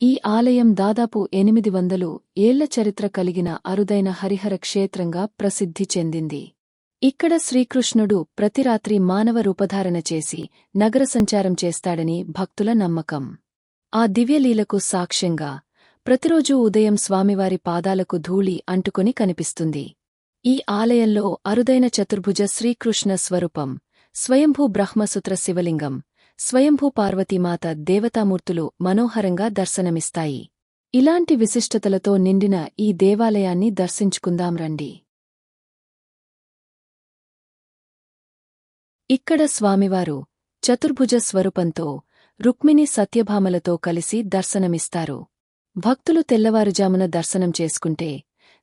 ఈ ఆలయం దాదాపు 800 ఏళ్ల చరిత్ర కలిగిన అరుదైన హరిహర క్షేత్రంగా ప్రసిద్ధి చెందింది. ఇక్కడ శ్రీకృష్ణుడు ప్రతి రాత్రి మానవ రూపధారణ చేసి నగర సంచారం చేస్తాడని భక్తుల నమ్మకం. ఆ దివ్యలీలకు సాక్ష్యంగా ప్రతిరోజూ ఉదయం స్వామివారి పాదాలకు ధూళి అంటుకొని కనిపిస్తుంది. ఈ ఆలయంలో అరుదైన చతుర్భుజ శ్రీకృష్ణ స్వరూపం, స్వయంభూ బ్రహ్మసూత్ర శివలింగం, స్వయంభూ పార్వతీమాత దేవతామూర్తులు మనోహరంగా దర్శనమిస్తాయి. ఇలాంటి విశిష్టతలతో నిండిన ఈ దేవాలయాన్ని దర్శించుకుందాం రండి. ఇక్కడ స్వామివారు చతుర్భుజ స్వరూపంతో రుక్మిణి సత్యభామలతో కలిసి దర్శనమిస్తారు. భక్తులు తెల్లవారుజామున దర్శనం చేసుకుంటే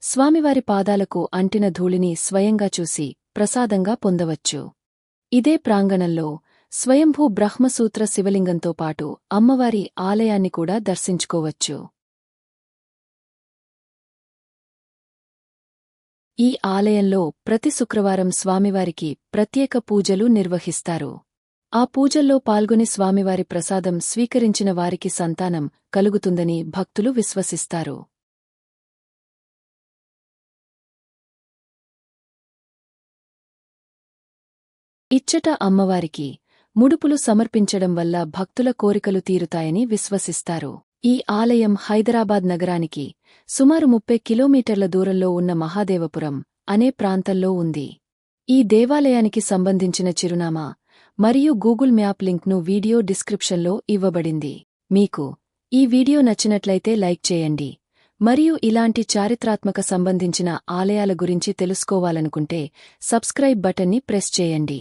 స్వామివారి పాదాలకు అంటిన ధూళిని స్వయంగా చూసి ప్రసాదంగా పొందవచ్చు. ఇదే ప్రాంగణంలో స్వయంభూ బ్రహ్మసూత్ర శివలింగంతో పాటు అమ్మవారి ఆలయాన్ని కూడా దర్శించుకోవచ్చు. ఈ ఆలయంలో ప్రతి శుక్రవారం స్వామివారికి ప్రత్యేక పూజలు నిర్వహిస్తారు. ఆ పూజల్లో పాల్గొని స్వామివారి ప్రసాదం స్వీకరించిన వారికి సంతానం కలుగుతుందని భక్తులు విశ్వసిస్తారు. ఇచ్చట అమ్మవారికి ముడుపులు సమర్పించడం వల్ల భక్తుల కోరికలు తీరుతాయని విశ్వసిస్తారు. ఈ ఆలయం హైదరాబాద్ నగరానికి సుమారు 30 కిలోమీటర్ల దూరంలో ఉన్న మహాదేవపురం అనే ప్రాంతంలో ఉంది. ఈ దేవాలయానికి సంబంధించిన చిరునామా మరియు గూగుల్ మ్యాప్ లింక్ను వీడియో డిస్క్రిప్షన్లో ఇవ్వబడింది. మీకు ఈ వీడియో నచ్చినట్లయితే లైక్ చేయండి. మరియు ఇలాంటి చారిత్రాత్మక సంబంధించిన ఆలయాల గురించి తెలుసుకోవాలనుకుంటే సబ్స్క్రైబ్ బటన్ని ప్రెస్ చేయండి.